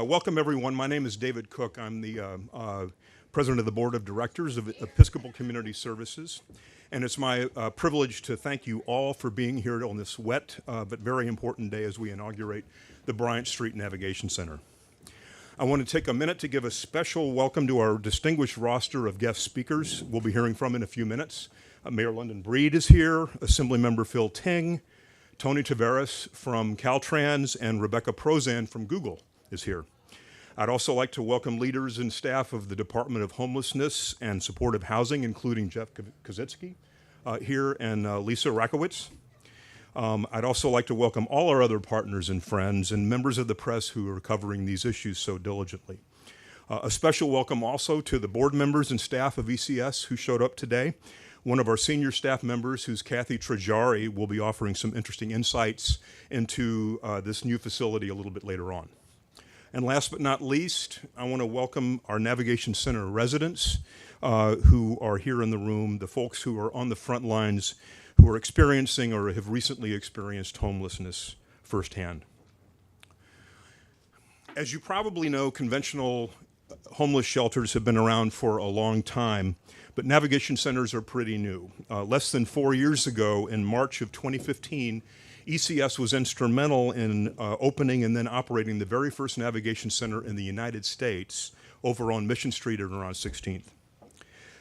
Welcome, everyone. My name is David Cook. I'm the president of the Board of Directors of Episcopal Community Services. And it's my privilege to thank you all for being here on this wet but very important day as we inaugurate the Bryant Street Navigation Center. I want to take a minute to give a special welcome to our distinguished roster of guest speakers we'll be hearing from in a few minutes. Mayor London Breed is here, Assemblymember Phil Ting, Tony Taveras from CalTrans, and Rebecca Prozan from Google is here. I'd also like to welcome leaders and staff of the Department of Homelessness and Supportive Housing, including Jeff Kozitsky here and Lisa Rakowitz. I'd also like to welcome all our other partners and friends and members of the press who are covering these issues so diligently. A special welcome also to the board members and staff of ECS who showed up today. One of our senior staff members, who's Kathy Trajari, will be offering some interesting insights into this new facility a little bit later on. And last but not least, I want to welcome our Navigation Center residents who are here in the room, the folks who are on the front lines who are experiencing or have recently experienced homelessness firsthand. As you probably know, conventional homeless shelters have been around for a long time, but navigation centers are pretty new. Less than 4 years ago, in March of 2015, ECS was instrumental in opening and then operating the very first navigation center in the United States over on Mission Street and around 16th.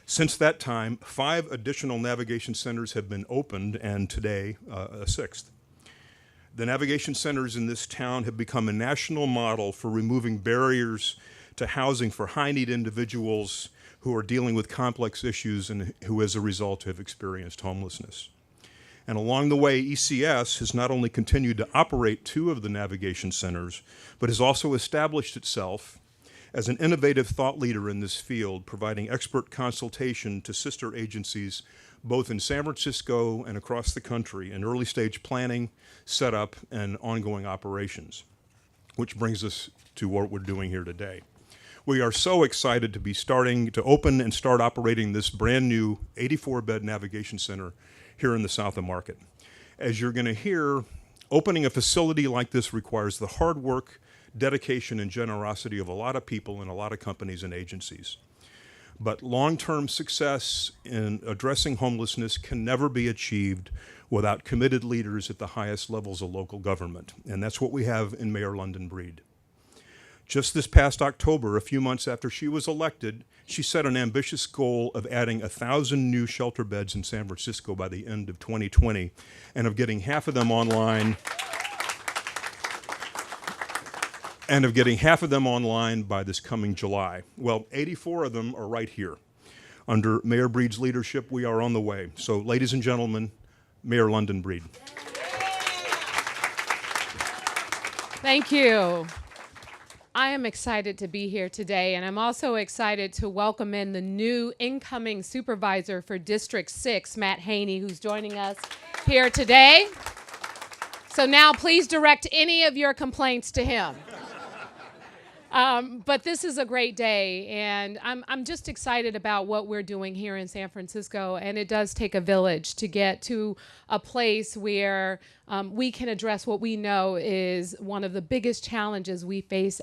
Since that time, 5 additional navigation centers have been opened, and today a 6th. The navigation centers in this town have become a national model for removing barriers to housing for high-need individuals who are dealing with complex issues and who, as a result, have experienced homelessness. And along the way, ECS has not only continued to operate 2 of the navigation centers, but has also established itself as an innovative thought leader in this field, providing expert consultation to sister agencies both in San Francisco and across the country in early stage planning, setup, and ongoing operations, which brings us to what we're doing here today. We are so excited to be starting to open and start operating this brand new 84-bed navigation center here in the South of Market. As you're going to hear, opening a facility like this requires the hard work, dedication, and generosity of a lot of people and a lot of companies and agencies. But long-term success in addressing homelessness can never be achieved without committed leaders at the highest levels of local government, and that's what we have in Mayor London Breed. Just this past October, a few months after she was elected, she set an ambitious goal of adding 1,000 new shelter beds in San Francisco by the end of 2020, and of getting half of them online, by this coming July. Well, 84 of them are right here. Under Mayor Breed's leadership, we are on the way. So, ladies and gentlemen, Mayor London Breed. Thank you. I am excited to be here today, and I'm also excited to welcome in the new incoming supervisor for District 6, Matt Haney, who's joining us here today. So now please direct any of your complaints to him. But this is a great day, and I'm just excited about what we're doing here in San Francisco, and it does take a village to get to a place where we can address what we know is one of the biggest challenges we face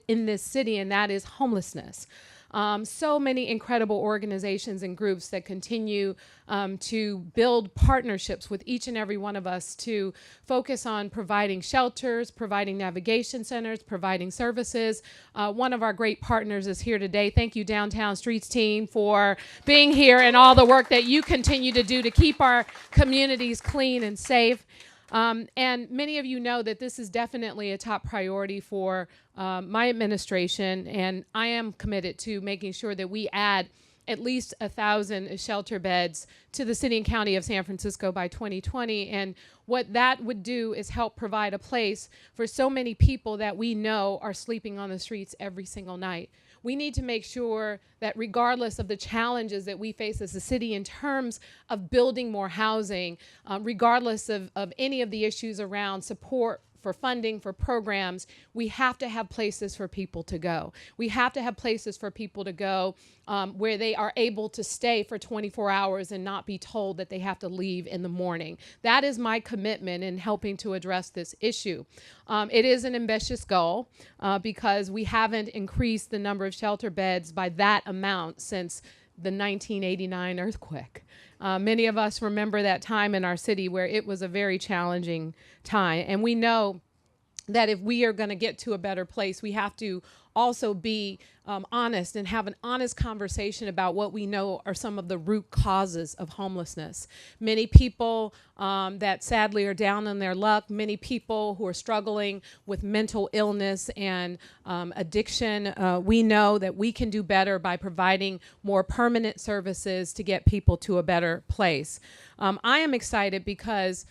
in this city, and that is homelessness. So many incredible organizations and groups that continue to build partnerships with each and every one of us to focus on providing shelters, providing navigation centers, providing services. One of our great partners is here today. Thank you, Downtown Streets team, for being here and all the work that you continue to do to keep our communities clean and safe. And many of you know that this is definitely a top priority for my administration, and I am committed to making sure that we add at least 1,000 shelter beds to the city and county of San Francisco by 2020. And what that would do is help provide a place for so many people that we know are sleeping on the streets every single night. We need to make sure that regardless of the challenges that we face as a city in terms of building more housing, regardless of any of the issues around support for funding, for programs, we have to have places for people to go. We have to have places for people to go where they are able to stay for 24 hours and not be told that they have to leave in the morning. That is my commitment in helping to address this issue. It is an ambitious goal because we haven't increased the number of shelter beds by that amount since the 1989 earthquake. Many of us remember that time in our city where it was a very challenging time. And we know that if we are going to get to a better place, we have to also be honest and have an honest conversation about what we know are some of the root causes of homelessness. Many people that sadly are down on their luck, many people who are struggling with mental illness and addiction, we know that we can do better by providing more permanent services to get people to a better place. I am excited because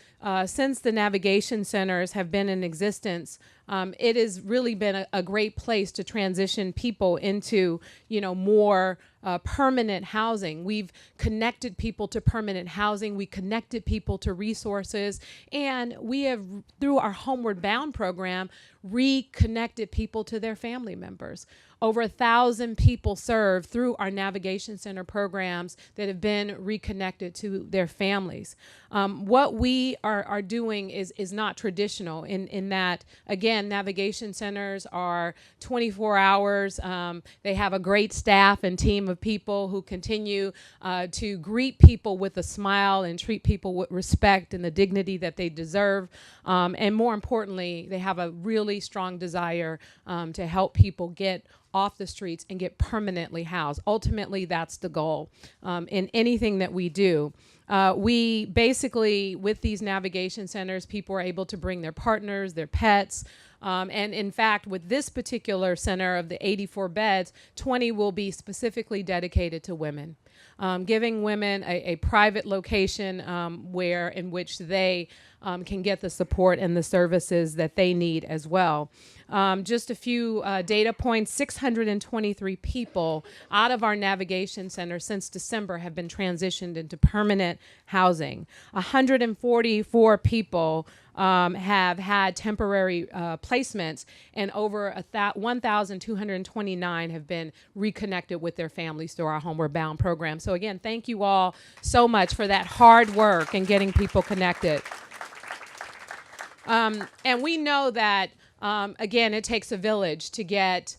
since the navigation centers have been in existence, it has really been a great place to transition people into, more permanent housing. We've connected people to permanent housing. We connected people to resources. And we have, through our Homeward Bound program, reconnected people to their family members. Over 1,000 people served through our navigation center programs that have been reconnected to their families. What we are doing is not traditional in that, again, navigation centers are 24 hours. They have a great staff and team of people who continue to greet people with a smile and treat people with respect and the dignity that they deserve. And more importantly, they have a really strong desire to help people get off the streets and get permanently housed. Ultimately, that's the goal in anything that we do. We basically, with these navigation centers, people are able to bring their partners, their pets, and in fact, with this particular center of the 84 beds, 20 will be specifically dedicated to women, giving women a private location in which they can get the support and the services that they need as well. Just a few data points, 623 people out of our navigation center since December have been transitioned into permanent housing. 144 people have had temporary placements, and over 1,229 have been reconnected with their families through our Homeward Bound program. So again, thank you all so much for that hard work and getting people connected. And we know that, again, it takes a village to get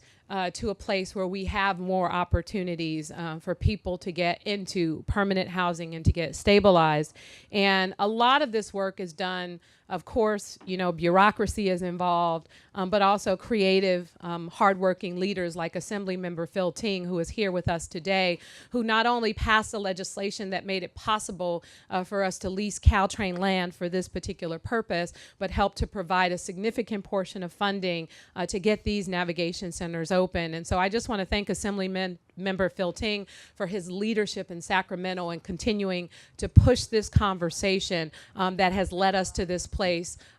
to a place where we have more opportunities for people to get into permanent housing and to get stabilized. And a lot of this work is done, of course, bureaucracy is involved, but also creative, hardworking leaders like Assemblymember Phil Ting, who is here with us today, who not only passed the legislation that made it possible for us to lease CalTrans land for this particular purpose, but helped to provide a significant portion of funding to get these navigation centers open. And so I just want to thank Assemblymember Phil Ting for his leadership in Sacramento and continuing to push this conversation that has led us to this place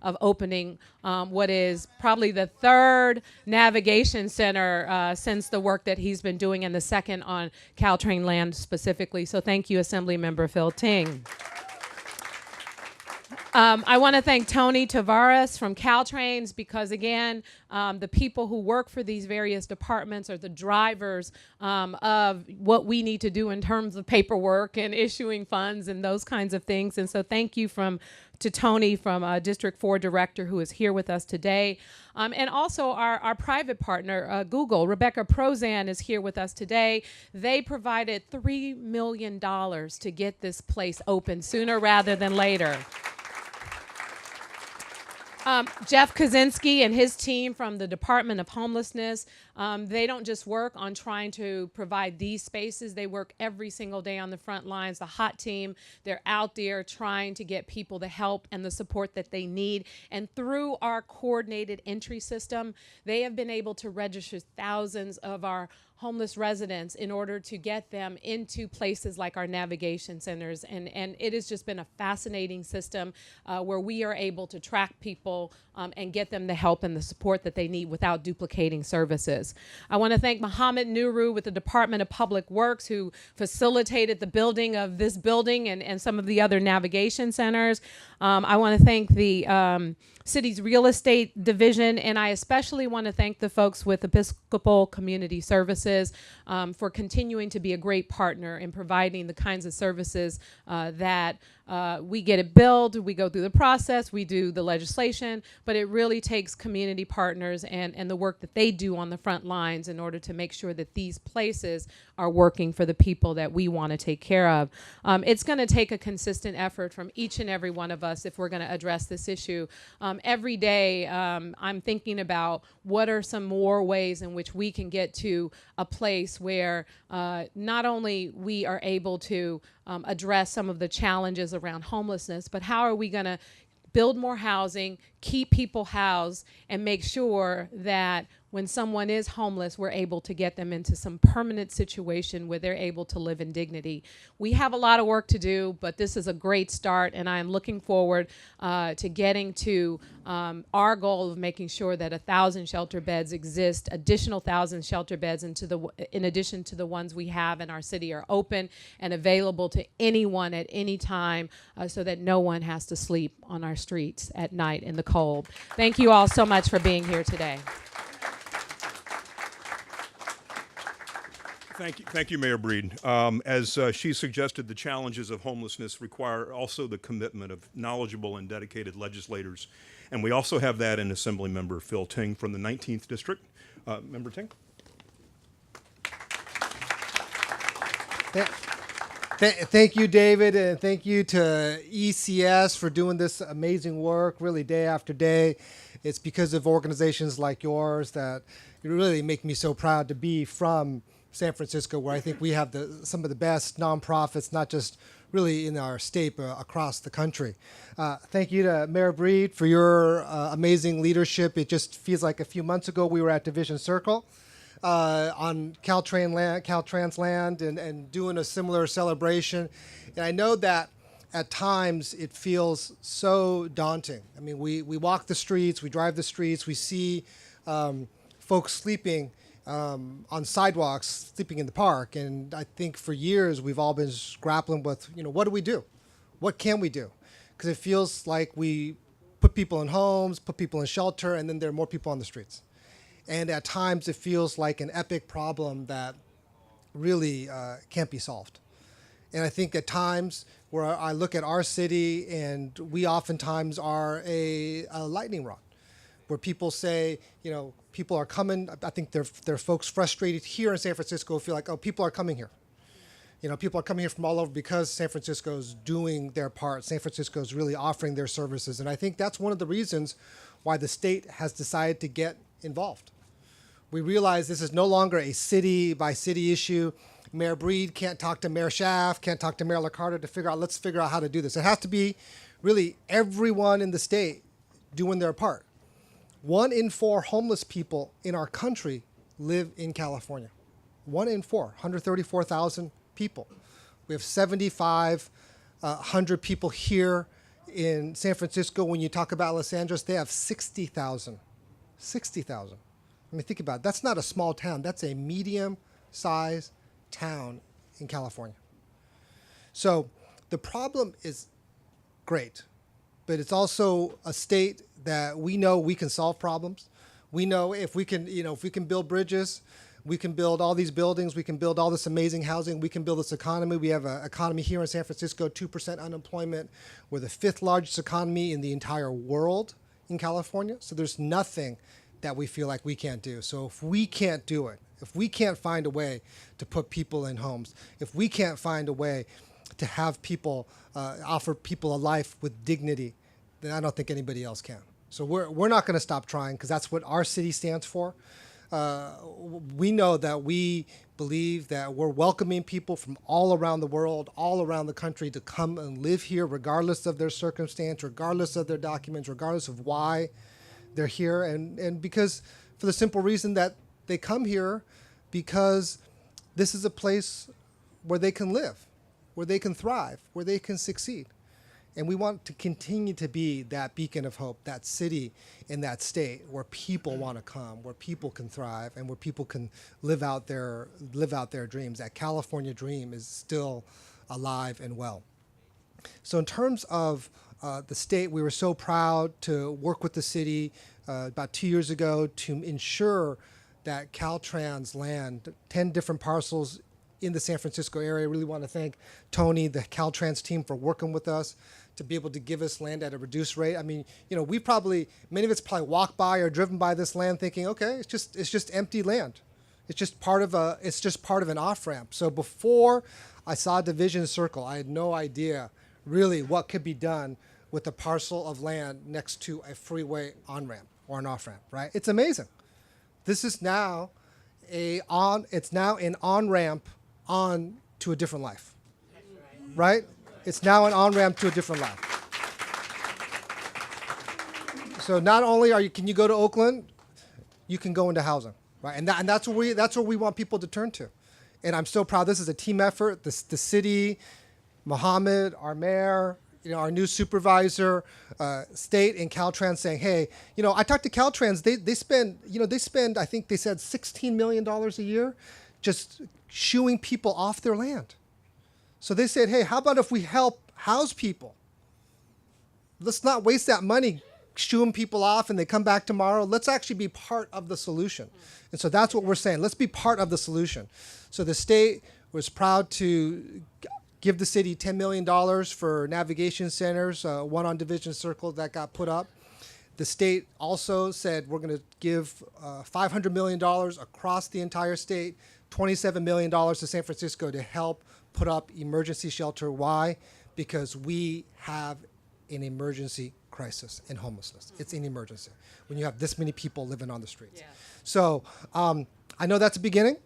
of opening what is probably the third navigation center since the work that he's been doing, and the second on CalTrans land specifically. So thank you, Assemblymember Phil Ting. I want to thank Tony Tavares from CalTrans because, again, the people who work for these various departments are the drivers of what we need to do in terms of paperwork and issuing funds and those kinds of things. And so thank you to Tony from District 4 Director, who is here with us today. And also our private partner, Google. Rebecca Prozan is here with us today. They provided $3 million to get this place open sooner rather than later. Jeff Kaczynski and his team from the Department of Homelessness, they don't just work on trying to provide these spaces. They work every single day on the front lines. The HOT team, they're out there trying to get people the help and the support that they need. And through our coordinated entry system, they have been able to register thousands of our homeless residents in order to get them into places like our navigation centers. And it has just been a fascinating system where we are able to track people and get them the help and the support that they need without duplicating services. I want to thank Mohammed Nuru with the Department of Public Works, who facilitated the building of this building and some of the other navigation centers. I want to thank the city's real estate division, and I especially want to thank the folks with Episcopal Community Services for continuing to be a great partner in providing the kinds of services that we get it billed, we go through the process, we do the legislation, but it really takes community partners and the work that they do on the front lines in order to make sure that these places are working for the people that we want to take care of. It's going to take a consistent effort from each and every one of us if we're going to address this issue. Every day, I'm thinking about what are some more ways in which we can get to a place where not only we are able to address some of the challenges around homelessness, but how are we going to build more housing, keep people housed, and make sure that when someone is homeless, we're able to get them into some permanent situation where they're able to live in dignity. We have a lot of work to do, but this is a great start, and I am looking forward to getting to our goal of making sure that 1,000 shelter beds exist, additional 1,000 shelter beds in addition to the ones we have in our city are open and available to anyone at any time so that no one has to sleep on our streets at night in the cold. Thank you all so much for being here today. Thank you, Mayor Breed. As she suggested, the challenges of homelessness require also the commitment of knowledgeable and dedicated legislators, and we also have that in Assemblymember Phil Ting from the 19th District. Member Ting? Thank you, David, and thank you to ECS for doing this amazing work, really day after day. It's because of organizations like yours that you really make me so proud to be from San Francisco, where I think we have some of the best nonprofits, not just really in our state, but across the country. Thank you to Mayor Breed for your amazing leadership. It just feels like a few months ago we were at Division Circle on CalTrans land and doing a similar celebration. And I know that at times it feels so daunting. I mean, we walk the streets, we drive the streets, we see folks sleeping on sidewalks, sleeping in the park. And I think for years we've all been grappling with, what do we do? What can we do? Because it feels like we put people in homes, put people in shelter, and then there are more people on the streets. And at times it feels like an epic problem that really can't be solved. And I think at times where I look at our city, and we oftentimes are a lightning rod, where people say, people are coming. I think there are folks frustrated here in San Francisco who feel like, oh, people are coming here. People are coming here from all over because San Francisco's doing their part. San Francisco's really offering their services. And I think that's one of the reasons why the state has decided to get involved. We realize this is no longer a city by city issue. Mayor Breed can't talk to Mayor Schaaf, can't talk to Mayor Liccardo to let's figure out how to do this. It has to be really everyone in the state doing their part. 1 in 4 homeless people in our country live in California. 1 in 4, 134,000 people. We have 7,500 people here in San Francisco. When you talk about Los Angeles, they have 60,000. 60,000. I mean, think about it. That's not a small town. That's a medium-sized town in California. So the problem is great, but it's also a state that we know we can solve problems. We know if we can build bridges, we can build all these buildings, we can build all this amazing housing, we can build this economy. We have an economy here in San Francisco, 2% unemployment. We're the 5th largest economy in the entire world in California. So there's nothing that we feel like we can't do. So if we can't do it, if we can't find a way to put people in homes, if we can't find a way to have people, offer people a life with dignity, then I don't think anybody else can. So we're not going to stop trying, because that's what our city stands for. We know that we believe that we're welcoming people from all around the world, all around the country to come and live here, regardless of their circumstance, regardless of their documents, regardless of why they're here. And because for the simple reason that they come here because this is a place where they can live, where they can thrive, where they can succeed. And we want to continue to be that beacon of hope, that city in that state where people want to come, where people can thrive, and where people can live out their dreams. That California dream is still alive and well. So in terms of the state, we were so proud to work with the city about 2 years ago to ensure that CalTrans land, 10 different parcels in the San Francisco area. I really want to thank Tony, the CalTrans team, for working with us to be able to give us land at a reduced rate. I mean, many of us probably walked by or driven by this land thinking, okay, it's just empty land. It's just part of an off-ramp. So before I saw Division Circle, I had no idea really what could be done with a parcel of land next to a freeway on-ramp or an off-ramp, right? It's amazing. This is now an on-ramp on to a different life, right? It's now an on-ramp to a different life. So not only can you go to Oakland, you can go into housing, right? And that's where we want people to turn to. And I'm so proud. This is a team effort. The city, Mohammed, our mayor, our new supervisor, state, and CalTrans saying, hey, I talked to CalTrans. They spend, I think they said $16 million a year just shooing people off their land. So they said, hey, how about if we help house people? Let's not waste that money shooing people off and they come back tomorrow. Let's actually be part of the solution. And so that's what we're saying. Let's be part of the solution. So the state was proud to give the city $10 million for navigation centers, one on Division Circle that got put up. The state also said we're going to give $500 million across the entire state, $27 million to San Francisco to help put up emergency shelter. Why? Because we have an emergency crisis in homelessness. It's an emergency when you have this many people living on the streets. Yeah. So I know that's a beginning.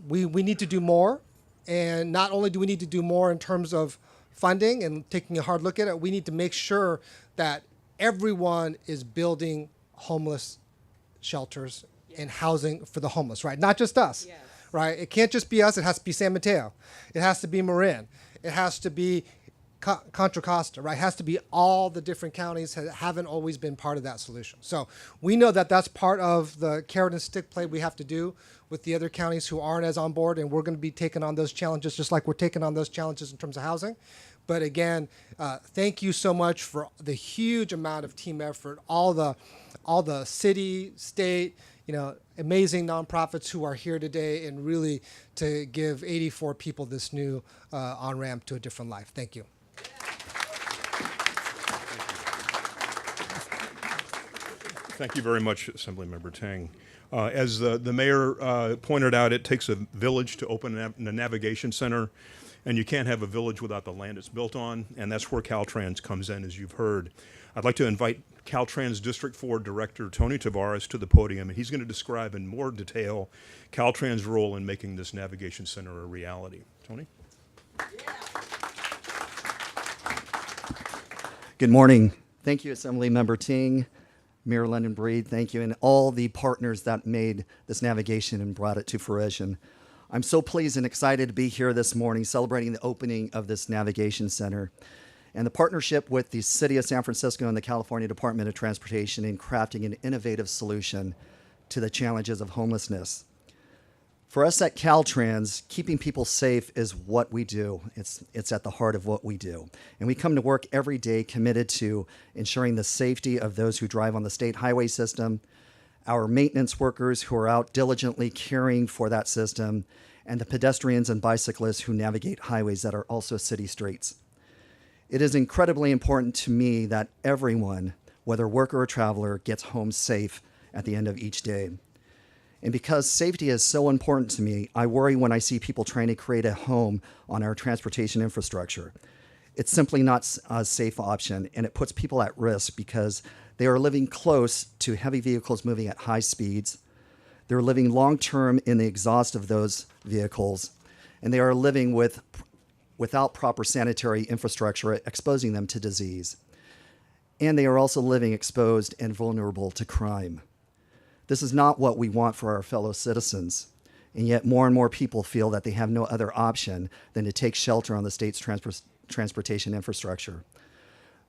We need to do more. And not only do we need to do more in terms of funding and taking a hard look at it, we need to make sure that everyone is building homeless shelters and housing for the homeless, right? Not just us. Yes. Right? It can't just be us. It has to be San Mateo. It has to be Marin. It has to be Contra Costa, right? It has to be all the different counties that haven't always been part of that solution. So we know that that's part of the carrot and stick play we have to do with the other counties who aren't as on board, and we're going to be taking on those challenges just like we're taking on those challenges in terms of housing. But again, thank you so much for the huge amount of team effort, all the city, state, amazing nonprofits who are here today and really to give 84 people this new on-ramp to a different life. Thank you. Thank you very much, Assemblymember Tang. As the mayor pointed out, it takes a village to open a navigation center, and you can't have a village without the land it's built on, and that's where CalTrans comes in, as you've heard. I'd like to invite CalTrans District 4 Director Tony Tavares to the podium, and he's going to describe in more detail CalTrans' role in making this navigation center a reality. Tony? Good morning. Thank you, Assemblymember Ting, Mayor London Breed, thank you, and all the partners that made this navigation and brought it to fruition. I'm so pleased and excited to be here this morning celebrating the opening of this navigation center and the partnership with the City of San Francisco and the California Department of Transportation in crafting an innovative solution to the challenges of homelessness. For us at CalTrans, keeping people safe is what we do. It's at the heart of what we do. And we come to work every day committed to ensuring the safety of those who drive on the state highway system, our maintenance workers who are out diligently caring for that system, and the pedestrians and bicyclists who navigate highways that are also city streets. It is incredibly important to me that everyone, whether worker or traveler, gets home safe at the end of each day. And because safety is so important to me, I worry when I see people trying to create a home on our transportation infrastructure. It's simply not a safe option, and it puts people at risk because they are living close to heavy vehicles moving at high speeds. They're living long-term in the exhaust of those vehicles, and they are living without proper sanitary infrastructure, exposing them to disease. And they are also living exposed and vulnerable to crime. This is not what we want for our fellow citizens. and yet more and more people feel that they have no other option than to take shelter on the state's transportation infrastructure.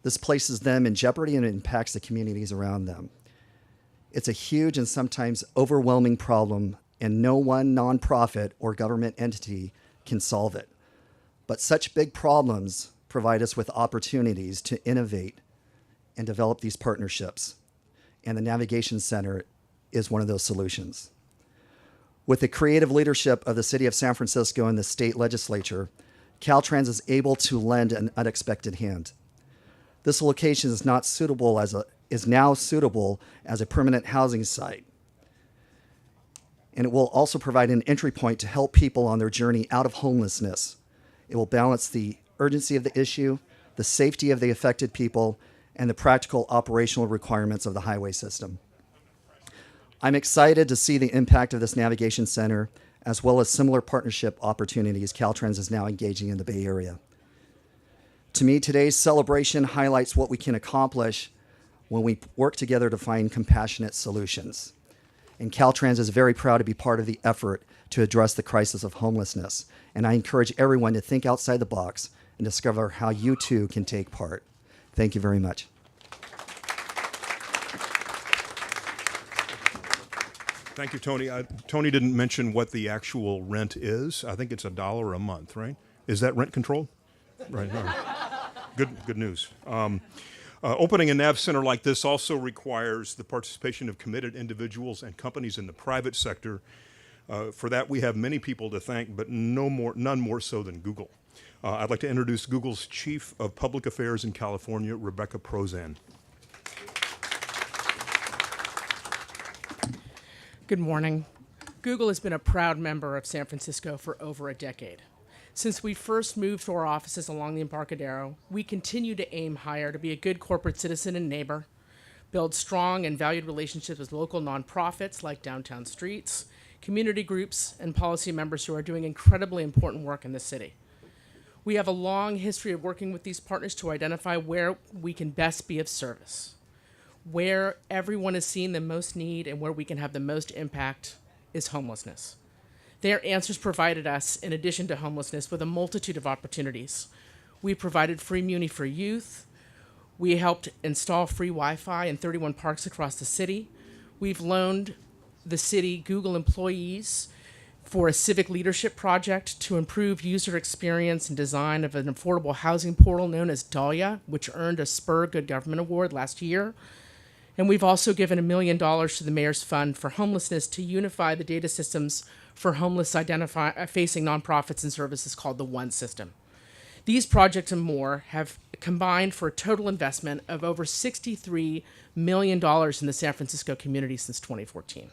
This places them in jeopardy and it impacts the communities around them. It's a huge and sometimes overwhelming problem, and no one nonprofit or government entity can solve it. But such big problems provide us with opportunities to innovate and develop these partnerships. And the Navigation Center is one of those solutions. With the creative leadership of the City of San Francisco and the state legislature, CalTrans is able to lend an unexpected hand. This location is now suitable as a permanent housing site. And it will also provide an entry point to help people on their journey out of homelessness. It will balance the urgency of the issue, the safety of the affected people, and the practical operational requirements of the highway system. I'm excited to see the impact of this navigation center, as well as similar partnership opportunities CalTrans is now engaging in the Bay Area. To me, today's celebration highlights what we can accomplish when we work together to find compassionate solutions. And CalTrans is very proud to be part of the effort to address the crisis of homelessness. And I encourage everyone to think outside the box and discover how you too can take part. Thank you very much. Thank you, Tony. Tony didn't mention what the actual rent is. I think it's $1 a month, right? Is that rent controlled? Right. No. Good news. Opening a NAV center like this also requires the participation of committed individuals and companies in the private sector. For that, we have many people to thank, but none more so than Google. I'd like to introduce Google's Chief of Public Affairs in California, Rebecca Prozan. Good morning. Google has been a proud member of San Francisco for over a decade. Since we first moved to our offices along the Embarcadero, we continue to aim higher to be a good corporate citizen and neighbor, build strong and valued relationships with local nonprofits like Downtown Streets, community groups, and policy members who are doing incredibly important work in the city. We have a long history of working with these partners to identify where we can best be of service. Where everyone is seeing the most need and where we can have the most impact is homelessness. Their answers provided us, in addition to homelessness, with a multitude of opportunities. We provided free Muni for youth. We helped install free Wi-Fi in 31 parks across the city. We've loaned the city Google employees for a civic leadership project to improve user experience and design of an affordable housing portal known as Dahlia, which earned a Spur Good Government Award last year. And we've also given $1 million to the Mayor's Fund for Homelessness to unify the data systems for homeless facing nonprofits and services called the One System. These projects and more have combined for a total investment of over $63 million in the San Francisco community since 2014.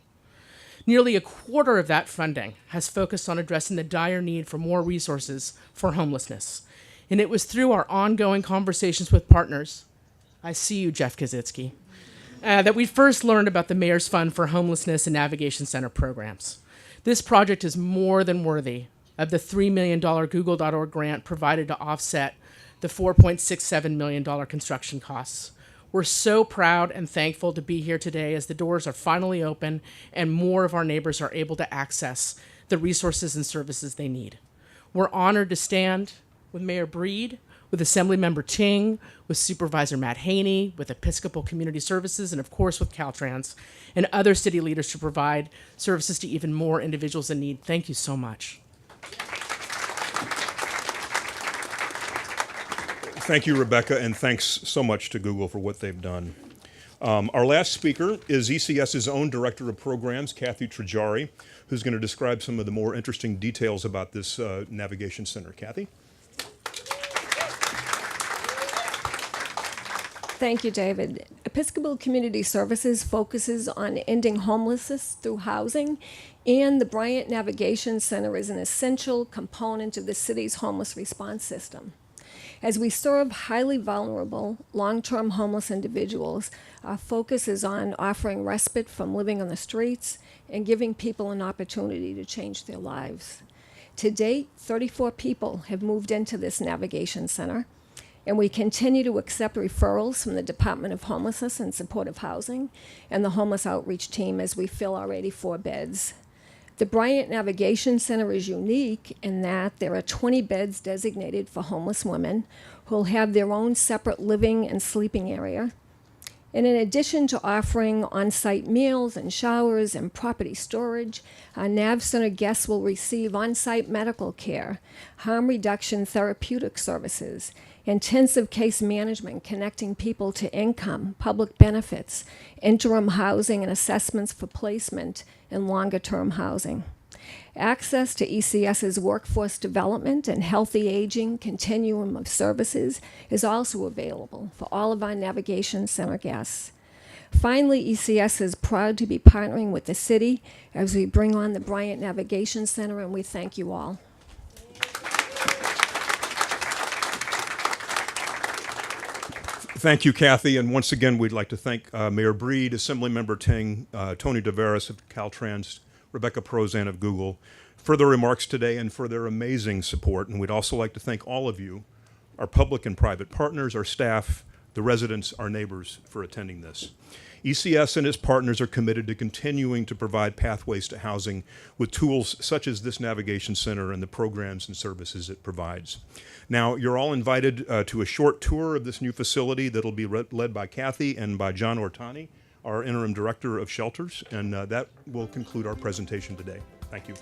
Nearly a quarter of that funding has focused on addressing the dire need for more resources for homelessness. And it was through our ongoing conversations with partners, I see you, Jeff Kaczynski, that we first learned about the Mayor's Fund for Homelessness and Navigation Center programs. This project is more than worthy of the $3 million Google.org grant provided to offset the $4.67 million construction costs. We're so proud and thankful to be here today as the doors are finally open and more of our neighbors are able to access the resources and services they need. We're honored to stand with Mayor Breed, with Assemblymember Ting, with Supervisor Matt Haney, with Episcopal Community Services, and of course with CalTrans, and other city leaders to provide services to even more individuals in need. Thank you so much. Thank you, Rebecca, and thanks so much to Google for what they've done. Our last speaker is ECS's own Director of Programs, Kathy Trajari, who's going to describe some of the more interesting details about this navigation center. Kathy? Thank you, David. Episcopal Community Services focuses on ending homelessness through housing, and the Bryant Navigation Center is an essential component of the city's homeless response system. As we serve highly vulnerable, long-term homeless individuals, our focus is on offering respite from living on the streets and giving people an opportunity to change their lives. To date, 34 people have moved into this navigation center, and we continue to accept referrals from the Department of Homelessness and Supportive Housing and the Homeless Outreach Team as we fill our 84 beds. The Bryant Navigation Center is unique in that there are 20 beds designated for homeless women who will have their own separate living and sleeping area. And in addition to offering on-site meals and showers and property storage, our NAV Center guests will receive on-site medical care, harm reduction therapeutic services, intensive case management connecting people to income, public benefits, interim housing and assessments for placement, and longer-term housing. Access to ECS's workforce development and healthy aging continuum of services is also available for all of our Navigation Center guests. Finally, ECS is proud to be partnering with the city as we bring on the Bryant Navigation Center, and we thank you all. Thank you, Kathy. And once again, we'd like to thank Mayor Breed, Assemblymember Tang, Tony Deveris of CalTrans, Rebecca Prozan of Google, for their remarks today and for their amazing support. And we'd also like to thank all of you, our public and private partners, our staff, the residents, our neighbors, for attending this. ECS and its partners are committed to continuing to provide pathways to housing with tools such as this Navigation Center and the programs and services it provides. Now, you're all invited to a short tour of this new facility that'll be led by Kathy and by John Ortani, our interim director of shelters, and that will conclude our presentation today. Thank you.